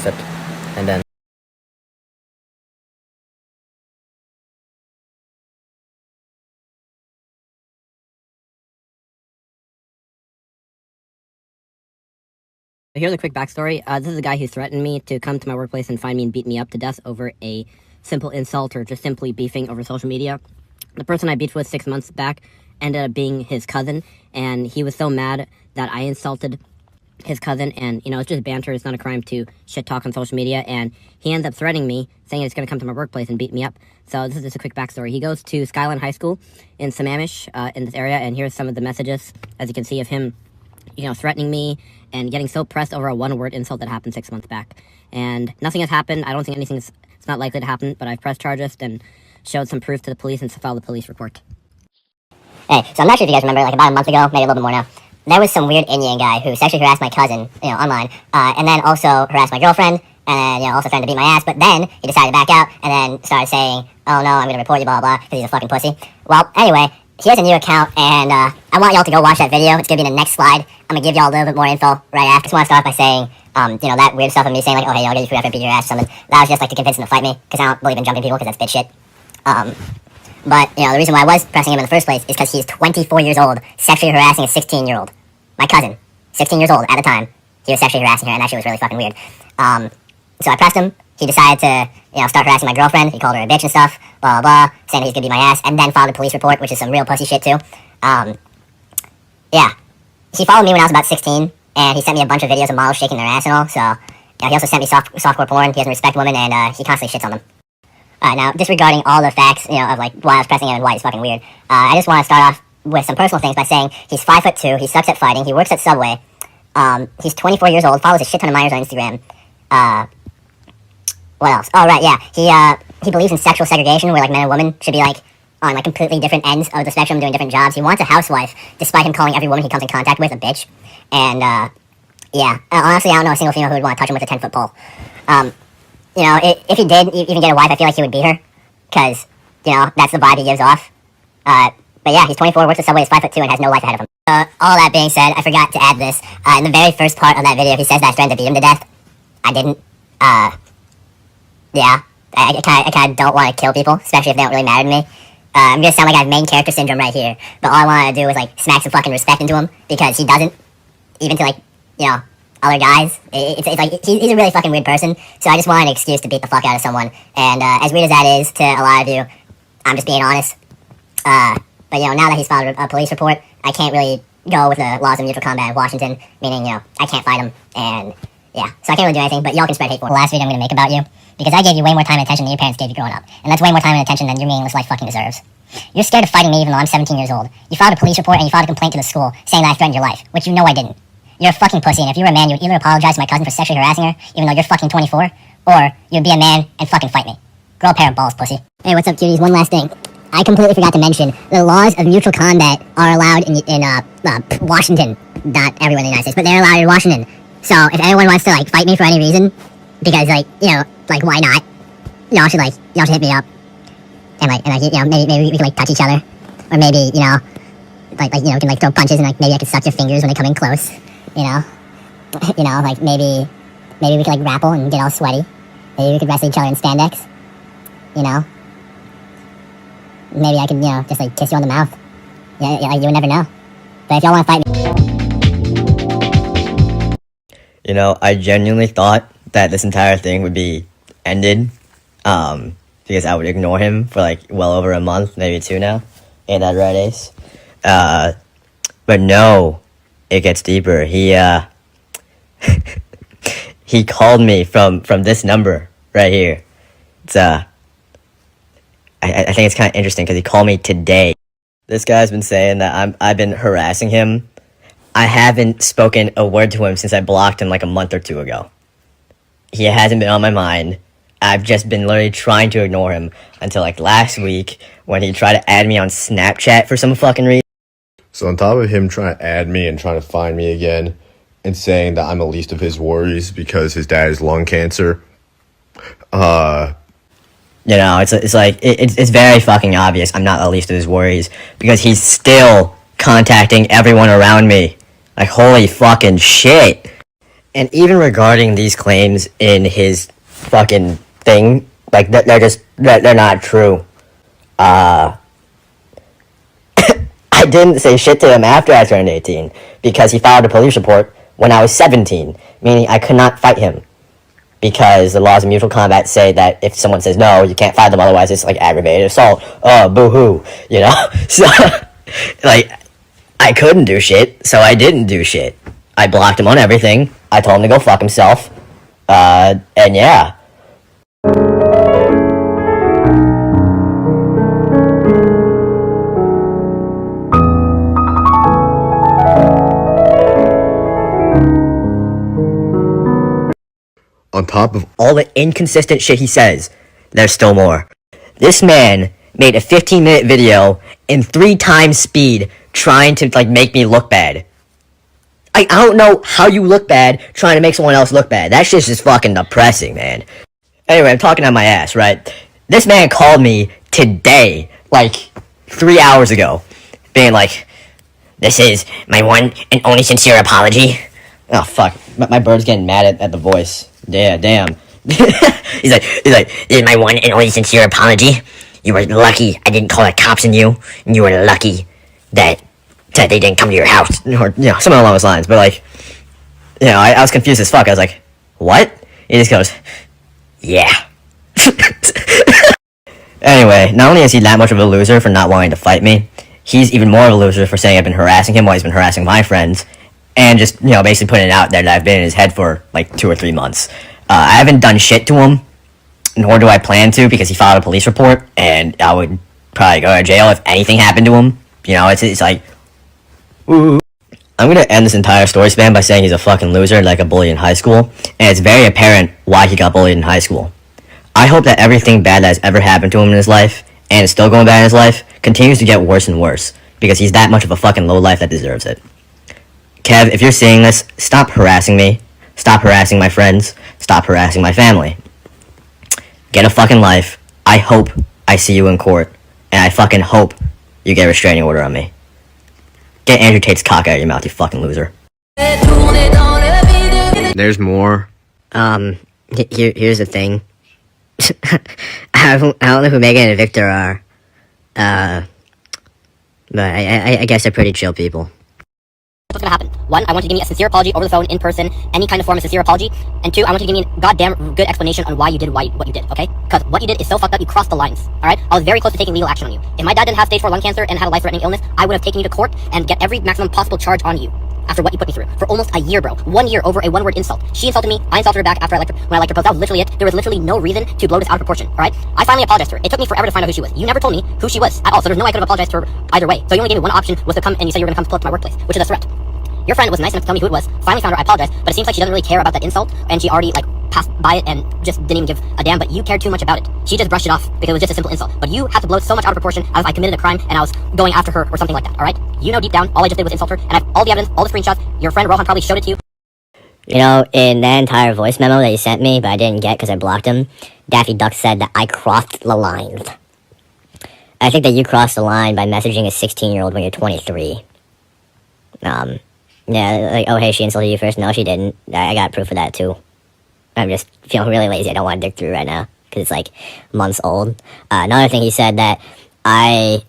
accept, and then here's a quick backstory. This is a guy who threatened me to come to my workplace and find me and beat me up to death over a simple insult or just simply beefing over social media. The person I beefed with 6 months back ended up being his cousin, and he was so mad that I insulted his cousin, and, you know, it's just banter. It's not a crime to shit talk on social media, and he ends up threatening me, saying he's going to come to my workplace and beat me up. So this is just a quick backstory. He goes to Skyline High School in Sammamish, in this area, and here's some of the messages, as you can see, of him, you know, threatening me and getting so pressed over a one-word insult that happened 6 months back. And nothing has happened. I don't think it's not likely to happen, but I've pressed charges and showed some proof to the police and filed a police report. Hey, so I'm not sure if you guys remember, like about a month ago, maybe a little bit more now, there was some weird Indian guy who sexually harassed my cousin, you know, online, and then also harassed my girlfriend, and then, you know, also threatened to beat my ass, but then he decided to back out, and then started saying, oh no, I'm gonna report you, blah, blah, because he's a fucking pussy. Well, anyway, he has a new account, and I want y'all to go watch that video. It's gonna be in the next slide. I'm gonna give y'all a little bit more info right after. I just want to start by saying, you know, that weird stuff of me saying, like, oh, hey, I'll get you free after I beat your ass or something, that was just, like, to convince him to fight me, because I don't believe in jumping people, because that's bitch shit. But, you know, the reason why I was pressing him in the first place is because he's 24 years old, sexually harassing a 16-year-old. My cousin, 16 years old at the time, he was sexually harassing her, and that shit was really fucking weird. So I pressed him. He decided to, you know, start harassing my girlfriend. He called her a bitch and stuff, blah, blah, blah, saying he's gonna beat my ass, and then filed a police report, which is some real pussy shit, too. Yeah. He followed me when I was about 16, and he sent me a bunch of videos of models shaking their ass and all, so, you know, he also sent me softcore porn. He doesn't respect women, and he constantly shits on them. Now, disregarding all the facts, you know, of, like, why I was pressing him and why he's fucking weird, I just want to start off with some personal things by saying he's 5'2", he sucks at fighting, he works at Subway, he's 24 years old, follows a shit ton of minors on Instagram. What else? Oh, right, yeah, he believes in sexual segregation, where, like, men and women should be, like, on, like, completely different ends of the spectrum doing different jobs. He wants a housewife, despite him calling every woman he comes in contact with a bitch. And, yeah, honestly, I don't know a single female who would want to touch him with a 10-foot pole. You know, if he did even get a wife, I feel like he would beat her, because, you know, that's the vibe he gives off. But yeah, he's 24, works at Subway, is 5'2", and has no life ahead of him. All that being said, I forgot to add this. In the very first part of that video, he says that I threatened to beat him to death. I didn't. Yeah, I kind of don't want to kill people, especially if they don't really matter to me. I'm gonna sound like I have main character syndrome right here, but all I want to do is, like, smack some fucking respect into him, because he doesn't, even to, like, you know, other guys. It's like, he's a really fucking weird person, so I just want an excuse to beat the fuck out of someone, and as weird as that is to a lot of you, I'm just being honest. But, you know, now that he's filed a police report, I can't really go with the laws of mutual combat of Washington, meaning, you know, I can't fight him, and, yeah, so I can't really do anything, but y'all can spread hate for the last video I'm gonna make about you, because I gave you way more time and attention than your parents gave you growing up, and that's way more time and attention than your meaningless life fucking deserves. You're scared of fighting me even though I'm 17 years old. You filed a police report and you filed a complaint to the school saying that I threatened your life, which you know I didn't. You're a fucking pussy, and if you were a man, you would either apologize to my cousin for sexually harassing her, even though you're fucking 24, or you'd be a man and fucking fight me. Grow a pair of balls, pussy. Hey, what's up, cuties? One last thing. I completely forgot to mention, the laws of mutual combat are allowed in Washington. Not everywhere in the United States, but they're allowed in Washington. So, if anyone wants to, like, fight me for any reason, because, like, you know, like, why not? Y'all should hit me up. And, you know, maybe we can, like, touch each other. Or maybe, you know, you know, we can, like, throw punches, and, like, maybe I can suck your fingers when they come in close. You know? You know, like, maybe we could, like, grapple and get all sweaty. Maybe we could wrestle each other in spandex. You know? Maybe I could, you know, just, like, kiss you on the mouth. Yeah, like, you would never know. But if y'all want to fight me... You know, I genuinely thought that this entire thing would be ended, because I would ignore him for, like, well over a month, maybe 2 now. Ain't that right, Ace? But no, it gets deeper. He he called me from this number right here. It's, I think it's kind of interesting, because he called me today. This guy's been saying that I've been harassing him. I haven't spoken a word to him since I blocked him, like, a month or 2 ago. He hasn't been on my mind. I've just been literally trying to ignore him until, like, last week when he tried to add me on Snapchat for some fucking reason. So on top of him trying to add me and trying to find me again and saying that I'm the least of his worries because his dad has lung cancer, you know, it's very fucking obvious I'm not the least of his worries, because he's still contacting everyone around me. Like, holy fucking shit. And even regarding these claims in his fucking thing, like they're not true. I didn't say shit to him after I turned 18 because he filed a police report when I was 17, meaning I could not fight him because the laws of mutual combat say that if someone says no, you can't fight them, otherwise it's like aggravated assault. Oh, boo-hoo, you know? So, like, I couldn't do shit, so I didn't do shit. I blocked him on everything. I told him to go fuck himself. And yeah. On top of All the inconsistent shit he says, there's still more. This man made a 15-minute video in 3 times speed trying to, like, make me look bad. I don't know how you look bad trying to make someone else look bad. That shit's just fucking depressing, man. Anyway, I'm talking on my ass, right? This man called me today, like 3 hours ago, being like, "This is my one and only sincere apology." Oh, fuck. My bird's getting mad at the voice. Yeah, damn. he's like, "This is my one and only sincere apology. You were lucky I didn't call the cops on you, and you were lucky that they didn't come to your house," or, you know, something along those lines. But, like, you know, I was confused as fuck. I was like, what? He just goes, yeah. Anyway, not only is he that much of a loser for not wanting to fight me, he's even more of a loser for saying I've been harassing him while he's been harassing my friends, and just, you know, basically putting it out there that I've been in his head for, like, 2 or 3 months. I haven't done shit to him, nor do I plan to, because he filed a police report, and I would probably go to jail if anything happened to him. You know, it's like, ooh. I'm gonna end this entire story span by saying he's a fucking loser, like a bully in high school, and it's very apparent why he got bullied in high school. I hope that everything bad that has ever happened to him in his life, and is still going bad in his life, continues to get worse and worse, because he's that much of a fucking lowlife that deserves it. Kev, if you're seeing this, stop harassing me, stop harassing my friends, stop harassing my family. Get a fucking life. I hope I see you in court, and I fucking hope you get a restraining order on me. Get Andrew Tate's cock out of your mouth, you fucking loser. there's more. Here's the thing. I don't know who Megan and Victor are. But I guess they're pretty chill people. What's gonna happen? 1, I want you to give me a sincere apology over the phone, in person, any kind of form of sincere apology. And 2, I want you to give me a goddamn good explanation on why you did what you did, okay? Because what you did is so fucked up, you crossed the lines, alright? I was very close to taking legal action on you. If my dad didn't have stage 4 lung cancer and had a life-threatening illness, I would have taken you to court and get every maximum possible charge on you. After what you put me through. For almost a year, bro. 1 year over a one-word insult. She insulted me, I insulted her back after when I liked her post. That was literally it. There was literally no reason to blow this out of proportion, alright? I finally apologized to her. It took me forever to find out who she was. You never told me who she was at all, so there's no way I could have apologized to her either way. So you only gave me one option, was to come and you said you were gonna come to pull up to my workplace, which is a threat. Your friend was nice enough to tell me who it was. Finally found her, I apologized, but it seems like she doesn't really care about that insult, and she already, passed by it and just didn't even give a damn, but you cared too much about it. She just brushed it off because it was just a simple insult. But you have to blow it so much out of proportion as if I committed a crime and I was going after her or something like that, alright? You know deep down, all I just did was insult her, and I have all the evidence, all the screenshots. Your friend Rohan probably showed it to you. You know, in that entire voice memo that he sent me, but I didn't get because I blocked him, Daffy Duck said that I crossed the lines. I think that you crossed the line by messaging a 16-year-old when you're 23. Yeah, like, oh, hey, she insulted you first. No, she didn't. I got proof of that, too. I'm just feeling really lazy. I don't want to dig through right now, because it's, months old. Another thing, he said that I've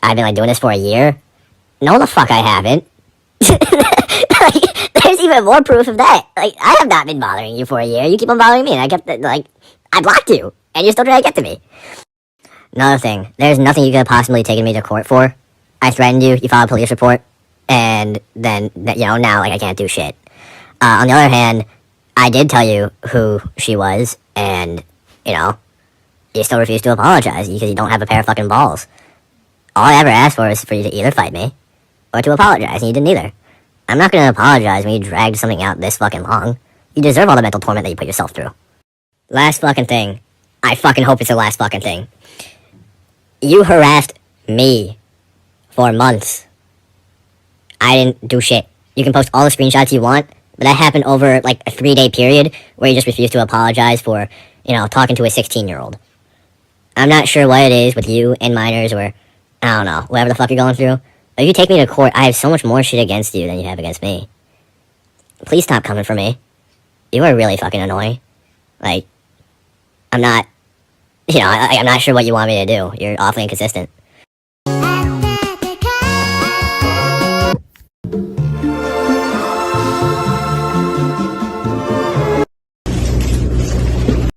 been, doing this for a year. No, the fuck I haven't. There's even more proof of that. I have not been bothering you for a year. You keep on bothering me, and I kept, I blocked you, and you're still trying to get to me. Another thing, there's nothing you could have possibly taken me to court for. I threatened you, you filed a police report, and then, now, I can't do shit. On the other hand, I did tell you who she was, and, you still refuse to apologize because you don't have a pair of fucking balls. All I ever asked for is for you to either fight me, or to apologize, and you didn't either. I'm not gonna apologize when you dragged something out this fucking long. You deserve all the mental torment that you put yourself through. Last fucking thing. I fucking hope it's the last fucking thing. You harassed me for months. I didn't do shit. You can post all the screenshots you want, but that happened over, a 3-day period where you just refused to apologize for, talking to a 16-year-old. I'm not sure what it is with you and minors or, I don't know, whatever the fuck you're going through. But if you take me to court, I have so much more shit against you than you have against me. Please stop coming for me. You are really fucking annoying. Like, I'm not, I'm not sure what you want me to do. You're awfully inconsistent.